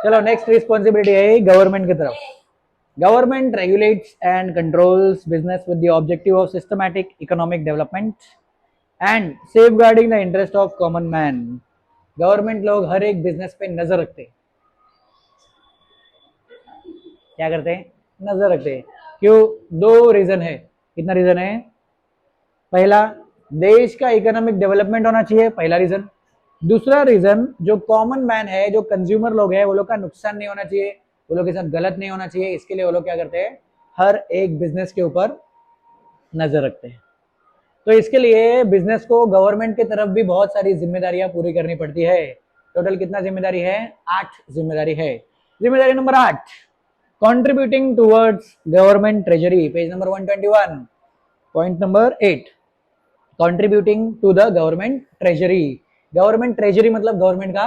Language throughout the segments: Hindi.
चलो नेक्स्ट रिस्पॉन्सिबिलिटी है गवर्नमेंट की तरफ। Government regulates and controls business with the objective of systematic economic development and safeguarding the interest of common man. Government लोग हर एक बिजनेस पे नजर रखते हैं। क्या करते हैं? नजर रखते हैं। क्यों? दो रीजन है। कितना रीजन है? पहला, देश का इकोनॉमिक डेवलपमेंट होना चाहिए, पहला रीजन। दूसरा रीजन, जो कॉमन मैन है, जो कंज्यूमर लोग है, वो लोग का नुकसान नहीं होना चाहिए, वो लोग के साथ गलत नहीं होना चाहिए, इसके लिए वो लोग क्या करते हैं? हर एक बिजनेस के ऊपर नजर रखते हैं। तो इसके लिए बिजनेस को गवर्नमेंट की तरफ भी बहुत सारी जिम्मेदारियां पूरी करनी पड़ती है। टोटल कितना जिम्मेदारी है? 8 जिम्मेदारी है। जिम्मेदारी number 8, contributing towards government treasury, page number 121। Point number 8, contributing to the government treasury. Government treasury मतलब गवर्नमेंट का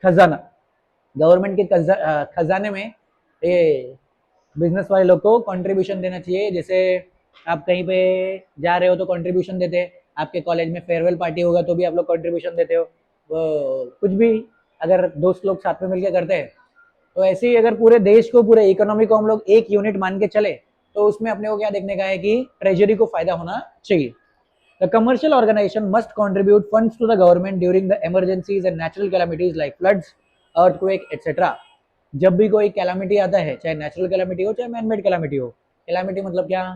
खजाना। गवर्नमेंट के खजाने में ये बिजनेस वाले लोग को कंट्रीब्यूशन देना चाहिए। जैसे आप कहीं पे जा रहे हो तो कंट्रीब्यूशन देते हैं, आपके कॉलेज में फेयरवेल पार्टी होगा तो भी आप लोग कंट्रीब्यूशन देते हो, वो कुछ भी अगर दोस्त लोग साथ में मिलकर करते हैं। तो ऐसे ही अगर पूरे देश को, पूरे इकोनॉमी को हम लोग एक यूनिट मान के चले तो उसमें अपने को क्या देखने का है कि ट्रेजरी को फायदा होना चाहिए। The commercial organization must contribute funds to the government during the emergencies and natural calamities like floods, earthquake, etc. जब भी कोई कैलामिटी आता है, चाहे नेचुरल कैलामिटी हो चाहे मैन मेड कैलामिटी हो। कैलामिटी मतलब क्या?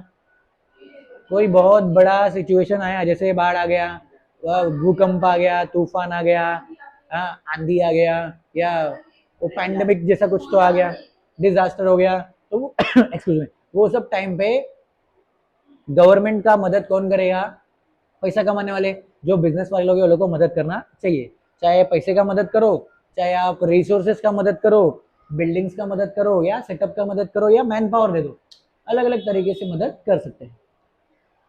कोई बहुत बड़ा सिचुएशन आया, जैसे बाढ़ आ गया, भूकंप आ गया, तूफान आ गया, आंधी आ गया, या वो पैंडेमिक जैसा कुछ तो आ गया, डिजास्टर हो गया, तो वो एक्सक्यूज मी, वो सब टाइम पे गवर्नमेंट का मदद कौन करेगा? पैसा कमाने वाले जो बिजनेस वाले लोग हैं, वो लोग को मदद करना चाहिए। चाहे पैसे का मदद करो, चाहे आप रिसोर्सेज का मदद करो, बिल्डिंग्स का मदद करो, या सेटअप का मदद करो, या मैन पावर दे दो, अलग अलग तरीके से मदद कर सकते हैं।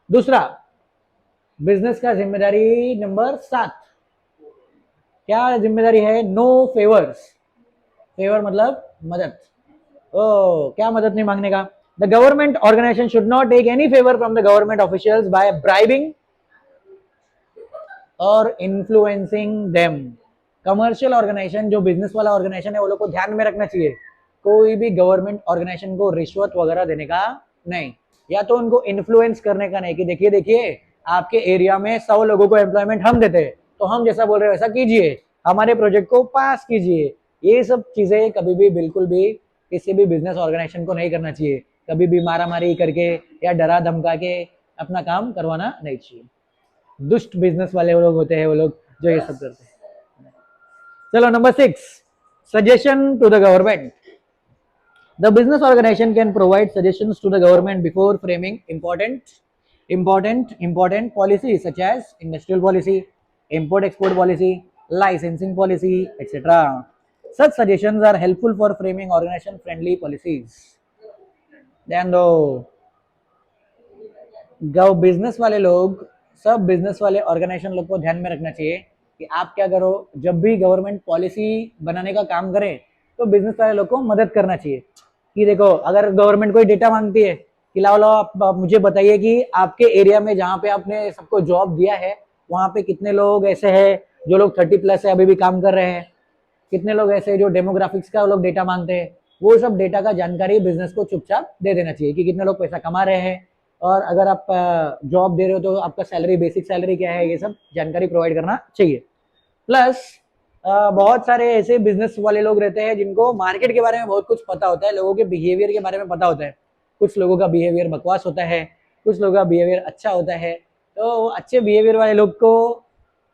दूसरा, बिजनेस का जिम्मेदारी नंबर 7, क्या जिम्मेदारी है? No favours. फेवर मतलब मदद। ओ, क्या मदद नहीं मांगने का? The government organisation should not take any favour from the government officials by bribing और इन्फ्लुएंसिंग देम। कमर्शियल ऑर्गेनाइजेशन, जो बिजनेस वाला ऑर्गेनाइजेशन है, वो लोग को ध्यान में रखना चाहिए, कोई भी गवर्नमेंट ऑर्गेनाइजेशन को रिश्वत वगैरह देने का नहीं, या तो उनको इन्फ्लुएंस करने का नहीं कि देखिए देखिए आपके एरिया में 100 लोगों को एम्प्लॉयमेंट हम देते हैं, तो हम जैसा बोल रहे हैं वैसा कीजिए, हमारे प्रोजेक्ट को पास कीजिए। ये सब चीजें कभी भी बिल्कुल भी किसी भी बिजनेस ऑर्गेनाइजेशन को नहीं करना चाहिए। कभी भी मारा मारी करके या डरा धमका के अपना काम करवाना नहीं चाहिए। दुष्ट बिजनेस वाले लोग होते हैं वो लोग जो ये सब करते हैं। चलो number 6, suggestion to the government. The business organisation can provide suggestions to the government before framing important policies such as industrial policy, import export policy, licensing policy, etc. Such suggestions are helpful for framing organization friendly policies. ध्यान दो, बिजनेस वाले लोग, सब बिजनेस वाले ऑर्गेनाइजेशन लोग को ध्यान में रखना चाहिए कि आप क्या करो, जब भी गवर्नमेंट पॉलिसी बनाने का काम करे तो बिजनेस वाले लोग को मदद करना चाहिए। कि देखो, अगर गवर्नमेंट कोई डेटा मांगती है कि लाओ लाओ आप मुझे बताइए कि आपके एरिया में जहाँ पे आपने सबको जॉब दिया है वहाँ पे कितने लोग ऐसे हैं जो लोग 30+ है, अभी भी काम कर रहे हैं, कितने लोग ऐसे जो डेमोग्राफिक्स का लोग डेटा मांगते हैं, वो सब डेटा का जानकारी बिजनेस को चुपचाप दे देना चाहिए कि कितने लोग पैसा कमा रहे हैं, और अगर आप जॉब दे रहे हो तो आपका सैलरी, बेसिक सैलरी क्या है, ये सब जानकारी प्रोवाइड करना चाहिए। प्लस बहुत सारे ऐसे बिजनेस वाले लोग रहते हैं जिनको मार्केट के बारे में बहुत कुछ पता होता है, लोगों के बिहेवियर के बारे में पता होता है। कुछ लोगों का बिहेवियर बकवास होता है, कुछ लोगों का बिहेवियर अच्छा होता है, तो अच्छे बिहेवियर वाले लोग को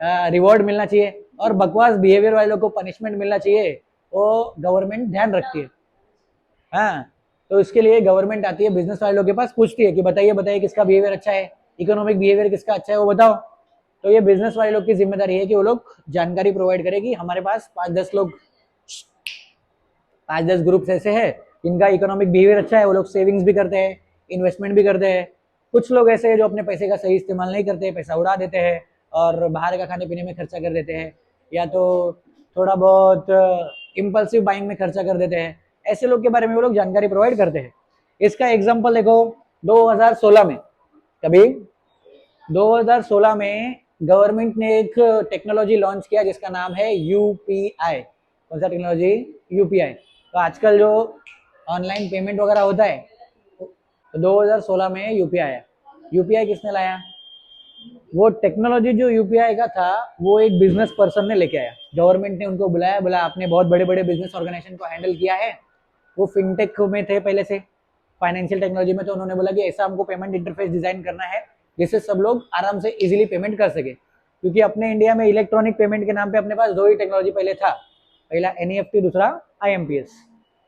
रिवॉर्ड मिलना चाहिए और बकवास बिहेवियर वाले लोग को पनिशमेंट मिलना चाहिए, वो गवर्नमेंट ध्यान रखती है। हाँ, तो इसके लिए गवर्नमेंट आती है बिजनेस वाले लोग के पास, पूछती है कि बताइए बताइए किसका बिहेवियर अच्छा है, इकोनॉमिक बिहेवियर किसका अच्छा है वो बताओ। तो ये बिजनेस वाले लोग की जिम्मेदारी है कि वो लोग जानकारी प्रोवाइड करेगी। हमारे पास 5-10 लोग, 5-10 ग्रुप्स ऐसे हैं जिनका इकोनॉमिक बिहेवियर अच्छा है, वो लोग सेविंग्स भी करते हैं, इन्वेस्टमेंट भी करते हैं। कुछ लोग ऐसे हैं जो अपने पैसे का सही इस्तेमाल नहीं करते, पैसा उड़ा देते हैं और बाहर का खाने पीने में खर्चा कर देते हैं, या तो थोड़ा बहुत इम्पल्सिव बाइंग में खर्चा कर देते हैं। ऐसे लोग के बारे में वो लोग जानकारी प्रोवाइड करते हैं। इसका एग्जाम्पल देखो, 2016 में, कभी 2016 में गवर्नमेंट ने एक टेक्नोलॉजी लॉन्च किया जिसका नाम है यूपीआई, कौन सा टेक्नोलॉजी? यूपीआई। तो आजकल जो ऑनलाइन पेमेंट वगैरह होता है, तो 2016 में यूपीआई आया। यूपीआई किसने लाया? वो टेक्नोलॉजी जो यूपीआई का था वो एक बिजनेस पर्सन ने लेके आया। गवर्नमेंट ने उनको बुलाया, बोला आपने बहुत बड़े बड़े बिजनेस ऑर्गेनाइजेशन को हैंडल किया है, वो फिनटेक में थे पहले से, फाइनेंशियल टेक्नोलॉजी में। तो उन्होंने बोला कि ऐसा हमको पेमेंट इंटरफेस डिजाइन करना है जिससे सब लोग आराम से इजीली पेमेंट कर सके। क्योंकि अपने इंडिया में इलेक्ट्रॉनिक पेमेंट के नाम पे अपने पास दो ही टेक्नोलॉजी पहले था, पहला एनईएफटी, दूसरा आईएमपीएस।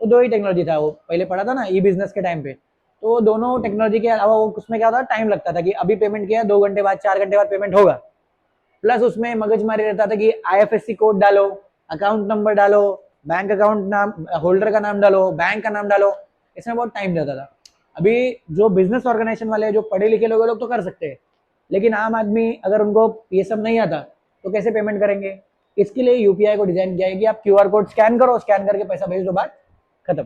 तो दो ही टेक्नोलॉजी था, वो पहले पढ़ा था ना ई बिजनेस के टाइम पे। तो दोनों टेक्नोलॉजी के अलावा वो उसमें क्या होता, टाइम लगता था कि अभी पेमेंट किया 2 घंटे बाद 4 घंटे बाद पेमेंट होगा। प्लस उसमें मगजमारी रहता था कि आईएफएससी कोड डालो, अकाउंट नंबर डालो, बैंक अकाउंट नाम, होल्डर का नाम डालो, बैंक का नाम डालो, इसमें बहुत टाइम जाता था। अभी जो बिजनेस ऑर्गेनाइजेशन वाले, जो पढ़े लिखे लोग तो कर सकते हैं, लेकिन आम आदमी अगर उनको ये सब नहीं आता तो कैसे पेमेंट करेंगे? इसके लिए यूपीआई को डिजाइन किया है कि आप क्यूआर कोड स्कैन करो, स्कैन करके पैसा भेज दो, बात खत्म।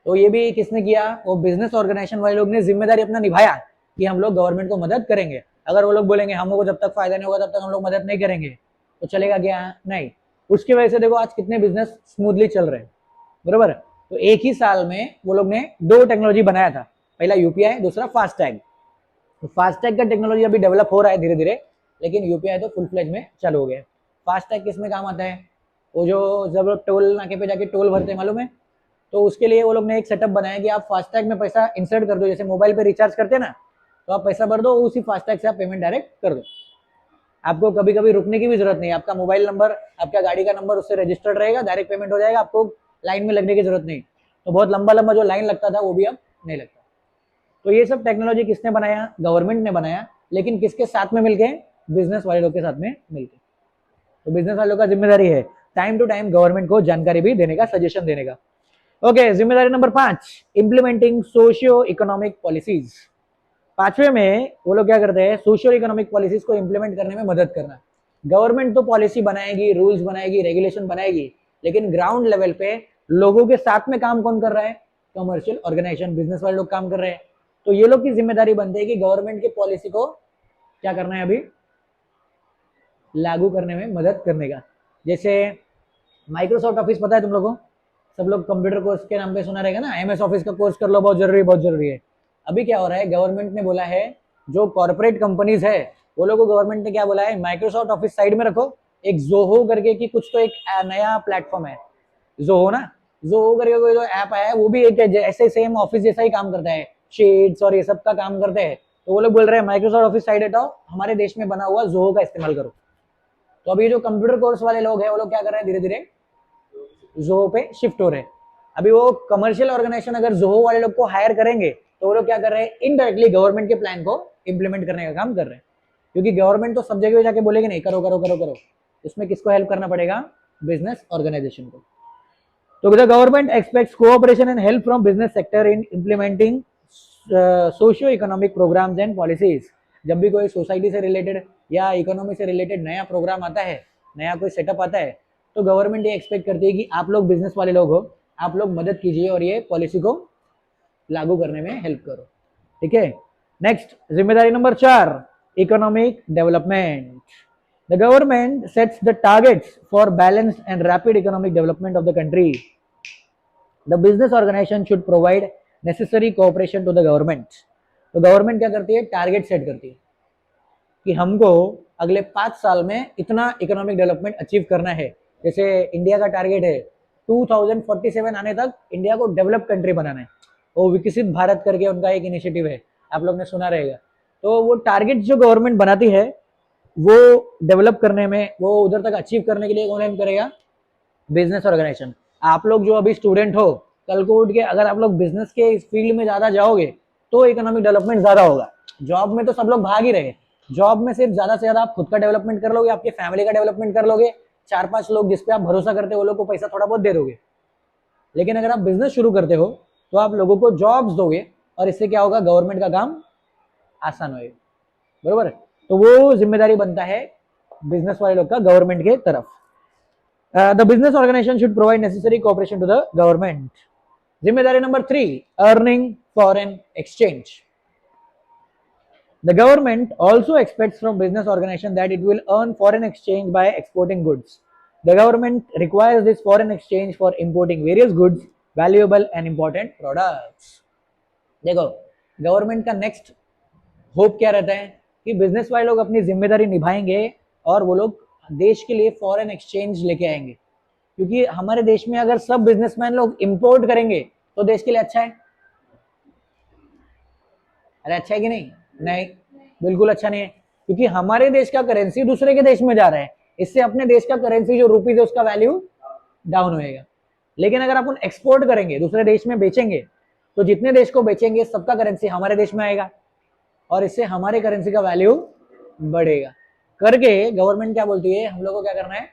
तो ये भी किसने किया? वो बिजनेस ऑर्गेनाइजेशन वाले लोग ने जिम्मेदारी अपना निभाया कि हम लोग गवर्नमेंट को मदद करेंगे। अगर वो लोग बोलेंगे हमको जब तक फायदा नहीं होगा तब तक हम लोग मदद नहीं करेंगे, तो चलेगा क्या? नहीं। उसकी वजह से देखो आज कितने बिजनेस स्मूथली चल रहे हैं, बरोबर। तो एक ही साल में वो लोग ने 2 टेक्नोलॉजी बनाया था, पहला यूपीआई, दूसरा फास्टैग। तो फास्टैग का टेक्नोलॉजी अभी डेवलप हो रहा है धीरे धीरे, लेकिन यूपीआई तो फुल फ्लेज में चालू हो गया। फास्टैग किस में काम आता है? वो जो जब टोल नाके पे जाके टोल भरते हैं, मालूम है? तो उसके लिए वो लोग ने एक सेटअप बनाया कि आप फास्टैग में पैसा इंसर्ट कर दो, जैसे मोबाइल पे रिचार्ज करते हैं ना, तो आप पैसा भर दो, उसी फास्टैग से आप पेमेंट डायरेक्ट कर दो। आपको कभी कभी रुकने की भी जरूरत नहीं, आपका मोबाइल नंबर, आपका गाड़ी का नंबर उससे रजिस्टर्ड रहेगा, डायरेक्ट पेमेंट हो जाएगा, आपको लाइन में लगने की जरूरत नहीं। तो बहुत लंबा लंबा जो लाइन लगता था वो भी अब नहीं लगता। तो ये सब टेक्नोलॉजी किसने बनाया? गवर्नमेंट ने बनाया, लेकिन किसके साथ में मिलके? बिजनेस वाले लोग के साथ में मिलके। तो बिजनेस वालों का जिम्मेदारी है टाइम टू टाइम गवर्नमेंट को जानकारी भी देने का, सजेशन देने का। ओके, जिम्मेदारी number 5, implementing socio economic policies. 5वें में वो लोग क्या करते हैं? सोशियो इकोनॉमिक पॉलिसीज को इंप्लीमेंट करने में मदद करना। गवर्नमेंट तो पॉलिसी बनाएगी, रूल्स बनाएगी, रेगुलेशन बनाएगी, लेकिन ग्राउंड लेवल पे लोगों के साथ में काम कौन कर रहा है? कमर्शियल ऑर्गेनाइजेशन, बिजनेस वाले लोग काम कर रहे हैं। तो ये लोग की जिम्मेदारी बनती है कि गवर्नमेंट की पॉलिसी को क्या करना है? अभी लागू करने में मदद करने का। जैसे माइक्रोसॉफ्ट ऑफिस पता है तुम लोगों को? सब लोग कंप्यूटर कोर्स के नाम पे सुना रहेगा ना, एमएस ऑफिस का कोर्स कर लो, बहुत जरूरी, बहुत जरूरी है। अभी क्या हो रहा है? गवर्नमेंट ने बोला है जो कॉर्पोरेट कंपनीज है वो लोगों को गवर्नमेंट ने क्या बोला है? माइक्रोसॉफ्ट ऑफिस साइड में रखो, एक जोहो करके की कुछ तो एक नया प्लेटफॉर्म है, जोहो ना, जोहो करके कोई जो ऐप आया है, वो भी एक ऐसे सेम ऑफिस जैसा ही काम करता है, शीट्स और ये सब का काम करते हैं। तो वो लोग बोल रहे हैं माइक्रोसॉफ्ट ऑफिस साइड हटाओ, हमारे देश में बना हुआ जोहो का इस्तेमाल करो। तो अभी जो कंप्यूटर कोर्स वाले लोग हैं वो लोग क्या कर रहे हैं? धीरे धीरे जोहो पे शिफ्ट हो रहे हैं। अभी वो कमर्शियल ऑर्गेनाइजेशन अगर जोहो वाले लोग को हायर करेंगे तो वो लोग क्या कर रहे हैं? इनडायरेक्टली गवर्नमेंट के प्लान को इंप्लीमेंट करने का काम कर रहे हैं। क्योंकि गवर्नमेंट तो सब जगह जाके बोलेगी नहीं करो करो करो करो, उसमें किसको हेल्प करना पड़ेगा? बिजनेस ऑर्गेनाइजेशन को। तो the government expects cooperation and help from business sector in implementing socio economic programmes and policies. जब भी कोई सोसाइटी से रिलेटेड या इकोनॉमी से रिलेटेड नया प्रोग्राम आता है, नया कोई सेटअप आता है, तो गवर्नमेंट ये एक्सपेक्ट करती है कि आप लोग बिजनेस वाले लोग हो, आप लोग मदद कीजिए और ये पॉलिसी को लागू करने में हेल्प करो। ठीक है, नेक्स्ट जिम्मेदारी number 4, economic development. The government sets the targets for balanced and rapid economic development of the country. The business organisation should provide necessary cooperation to the government. तो गवर्नमेंट क्या करती है? टारगेट सेट करती है कि हमको अगले 5 साल में इतना इकोनॉमिक डेवलपमेंट अचीव करना है। जैसे इंडिया का टारगेट है 2047 आने तक इंडिया को डेवलप कंट्री बनाना है, वो विकसित भारत करके उनका एक इनिशिएटिव है, आप लोग ने सुना रहेगा। तो वो टारगेट जो गवर्नमेंट बनाती है वो डेवलप करने में, वो उधर तक अचीव करने के लिए कौन हेल्प करेगा? Business organisation. आप लोग जो अभी स्टूडेंट हो, कल को उठ के अगर आप लोग बिजनेस के इस फील्ड में ज्यादा जाओगे तो इकोनॉमिक डेवलपमेंट ज्यादा होगा। जॉब में तो सब लोग भाग ही रहे, जॉब में सिर्फ ज्यादा से ज्यादा आप खुद का डेवलपमेंट कर लोगे, आपके फैमिली का डेवलपमेंट कर लोगे, 4-5 लोग जिस पे आप भरोसा करते हो वो लोग को पैसा थोड़ा बहुत दे दोगे। लेकिन अगर आप बिजनेस शुरू करते हो तो आप लोगों को जॉब्स दोगे और इससे क्या होगा? गवर्नमेंट का काम आसान होगा, बरोबर। तो वो जिम्मेदारी बनता है बिजनेस वाले लोग का गवर्नमेंट के तरफ। The business organisation should provide necessary cooperation to the government. जिम्मेदारी number 3, earning foreign exchange. The government also expects from business organization that it will earn foreign exchange by exporting goods. The government requires this foreign exchange for importing various goods valuable and important products. देखो गवर्नमेंट का नेक्स्ट होप क्या रहता है कि बिजनेस वाले लोग अपनी जिम्मेदारी निभाएंगे और वो लोग देश के लिए फॉरेन एक्सचेंज लेके आएंगे, क्योंकि हमारे देश में अगर सब बिजनेसमैन लोग इंपोर्ट करेंगे तो देश के लिए अच्छा है। अरे अच्छा है कि नहीं? नहीं, बिल्कुल अच्छा नहीं है, क्योंकि हमारे देश का करेंसी दूसरे के देश में जा रहा है, इससे अपने देश का करेंसी जो रुपीज है उसका वैल्यू डाउन होएगा। लेकिन अगर अपन एक्सपोर्ट करेंगे, दूसरे देश में बेचेंगे, तो जितने देश को बेचेंगे सबका करेंसी हमारे देश में आएगा और इससे हमारे करेंसी का वैल्यू बढ़ेगा। करके गवर्नमेंट क्या बोलती है, हम लोग को क्या करना है,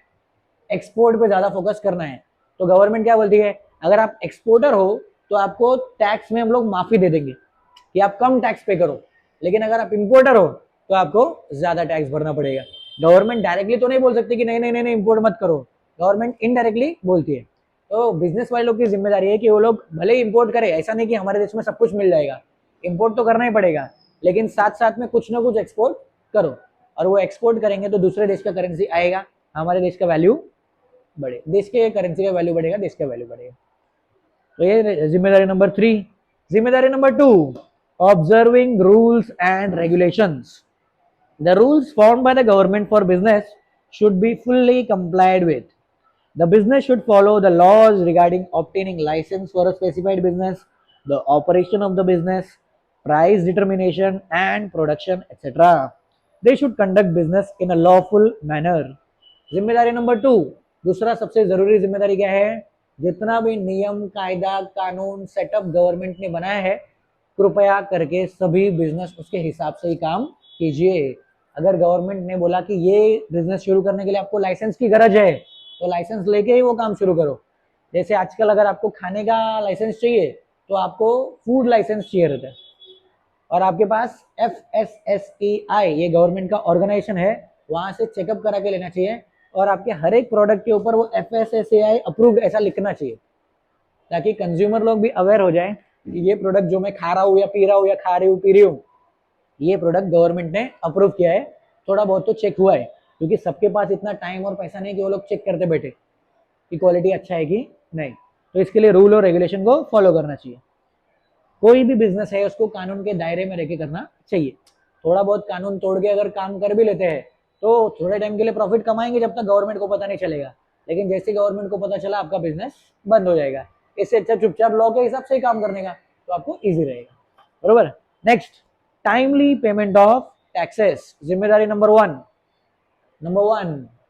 एक्सपोर्ट पे ज्यादा फोकस करना है। तो गवर्नमेंट क्या बोलती है, अगर आप एक्सपोर्टर हो तो आपको टैक्स में हम लोग माफी दे देंगे कि आप कम टैक्स पे करो, लेकिन अगर आप इंपोर्टर हो तो आपको ज्यादा टैक्स भरना पड़ेगा। गवर्नमेंट डायरेक्टली तो नहीं बोल सकती कि नहीं नहीं नहीं, नहीं इंपोर्ट मत करो, गवर्नमेंट इनडायरेक्टली बोलती है। तो बिजनेस वाले लोग की जिम्मेदारी है कि वो लोग भले ही इंपोर्ट करें, ऐसा नहीं कि हमारे देश में सब कुछ मिल जाएगा, इंपोर्ट तो करना ही पड़ेगा, लेकिन साथ साथ में कुछ ना कुछ एक्सपोर्ट करो। और वो एक्सपोर्ट करेंगे तो दूसरे देश का करेंसी आएगा, हमारे देश का वैल्यू बढ़े, देश के करेंसी का वैल्यू बढ़ेगा, देश का वैल्यू बढ़ेगा। तो ये जिम्मेदारी नंबर 3। जिम्मेदारी number 2, observing rules and regulations. The rules formed by the government for business should be fully complied with. The business should follow the laws regarding obtaining license for a specified business, the operation of the business, price determination and production, etc. They should conduct business in a lawful manner. जिम्मेदारी नंबर 2, दूसरा सबसे जरूरी जिम्मेदारी क्या है, जितना भी नियम कायदा कानून सेटअप गवर्नमेंट ने बनाया है, कृपया करके सभी बिजनेस उसके हिसाब से ही काम कीजिए। अगर गवर्नमेंट ने बोला कि ये बिजनेस शुरू करने के लिए आपको लाइसेंस की गरज है, तो लाइसेंस लेके ही वो काम शुरू करो। जैसे आजकल अगर आपको खाने का लाइसेंस चाहिए तो आपको फूड लाइसेंस चाहिए रहता है, और आपके पास FSSAI ये गवर्नमेंट का ऑर्गेनाइजेशन है, वहां से चेकअप करा के लेना चाहिए और आपके हर एक प्रोडक्ट के ऊपर वो FSSAI अप्रूव्ड ऐसा लिखना चाहिए, ताकि कंज्यूमर लोग भी अवेयर हो जाए कि ये प्रोडक्ट जो मैं खा रहा हूँ या पी रहा हूँ या खा रही हूँ पी रही हूँ, ये प्रोडक्ट गवर्नमेंट ने अप्रूव किया है, थोड़ा बहुत तो चेक हुआ है, क्योंकि सबके पास इतना टाइम और पैसा नहीं कि वो लोग चेक करते बैठे कि क्वालिटी अच्छा है कि नहीं। तो इसके लिए रूल और रेगुलेशन को फॉलो करना चाहिए। कोई भी बिजनेस है उसको कानून के दायरे में रहकर करना चाहिए। थोड़ा बहुत कानून तोड़ के अगर काम कर भी लेते हैं तो थोड़े टाइम के लिए प्रॉफिट कमाएंगे जब तक गवर्नमेंट को पता नहीं चलेगा, लेकिन जैसे गवर्नमेंट को पता चला आपका बिजनेस बंद हो जाएगा। इससे अच्छा चुपचाप लॉ के हिसाब से ही काम करने का, तो आपको ईजी रहेगा। बरोबर। Next, timely payment of taxes. जिम्मेदारी number 1,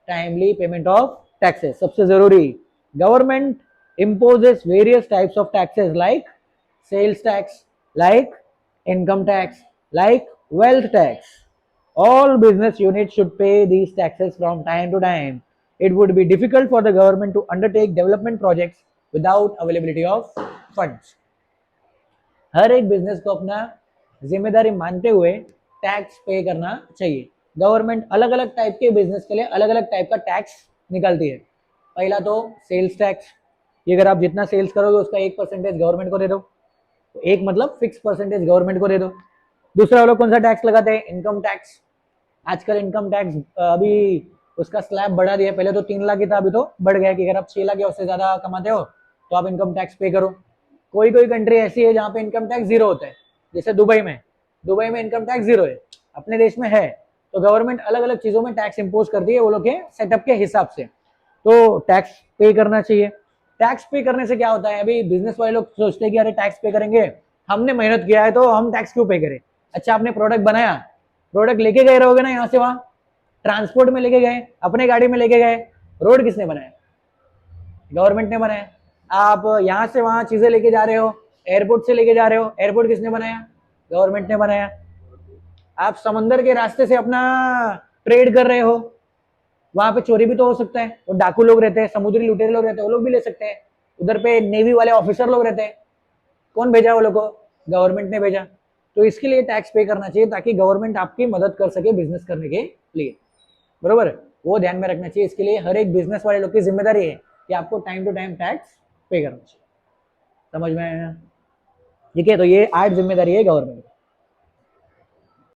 timely payment of taxes सबसे जरूरी। Government imposes various types of taxes like sales tax, like income tax, like wealth tax. All business units should pay these taxes from time to time. It would be difficult for the government to undertake development projects without availability of funds. हर एक बिजनेस को अपना जिम्मेदारी मानते हुए टैक्स पे करना चाहिए। गवर्नमेंट अलग अलग टाइप के बिजनेस के लिए अलग अलग टाइप का टैक्स निकालती है। पहला तो सेल्स टैक्स, ये अगर आप जितना सेल्स करोगे उसका 1% गवर्नमेंट को दे दो, तो एक मतलब फिक्स परसेंटेज गवर्नमेंट को दे दो। दूसरा वो लोग कौन सा टैक्स लगाते हैं, इनकम टैक्स। आजकल इनकम टैक्स अभी उसका स्लैब बढ़ा दिया, पहले तो 3 लाख ही था, अभी तो बढ़ गया कि अगर आप 6 लाख या उससे ज्यादा कमाते हो तो आप इनकम टैक्स पे करो। कोई कोई कंट्री ऐसी है जहाँ पे इनकम टैक्स 0 होता है, जैसे दुबई में इनकम टैक्स 0 है, अपने देश में है। तो गवर्नमेंट अलग अलग चीजों में टैक्स इंपोज करती है वो लोग के सेटअप के हिसाब से, तो टैक्स पे करना चाहिए। टैक्स पे करने से क्या होता है, अभी बिजनेस वाले लोग सोचते हैं कि अरे टैक्स पे करेंगे, हमने मेहनत किया है तो हम टैक्स क्यों पे करें। अच्छा, आपने प्रोडक्ट बनाया, प्रोडक्ट लेके गए रहोगे ना यहाँ से वहां, ट्रांसपोर्ट में लेके गए, अपने गाड़ी में लेके गए, रोड किसने बनाया, गवर्नमेंट ने बनाया। आप यहाँ से वहां चीजें लेके जा रहे हो, एयरपोर्ट से लेके जा रहे हो, एयरपोर्ट किसने बनाया, गवर्नमेंट ने बनाया। आप समंदर के रास्ते से अपना ट्रेड कर रहे हो, वहां पे चोरी भी तो हो सकता है, वो डाकू लोग रहते हैं, समुद्री लुटेरे लोग रहते हैं, वो लोग भी ले सकते हैं। उधर पे नेवी वाले ऑफिसर लोग रहते हैं, कौन भेजा वो लोग को, गवर्नमेंट ने भेजा। तो इसके लिए टैक्स पे करना चाहिए ताकि गवर्नमेंट आपकी मदद कर सके बिजनेस करने के लिए। बरोबर, वो ध्यान में रखना चाहिए। इसके लिए हर एक बिजनेस वाले लोग की जिम्मेदारी है कि आपको टाइम टू टाइम टैक्स पे करना चाहिए। समझ में आया? ठीक है, तो ये 8 जिम्मेदारी है गवर्नमेंट।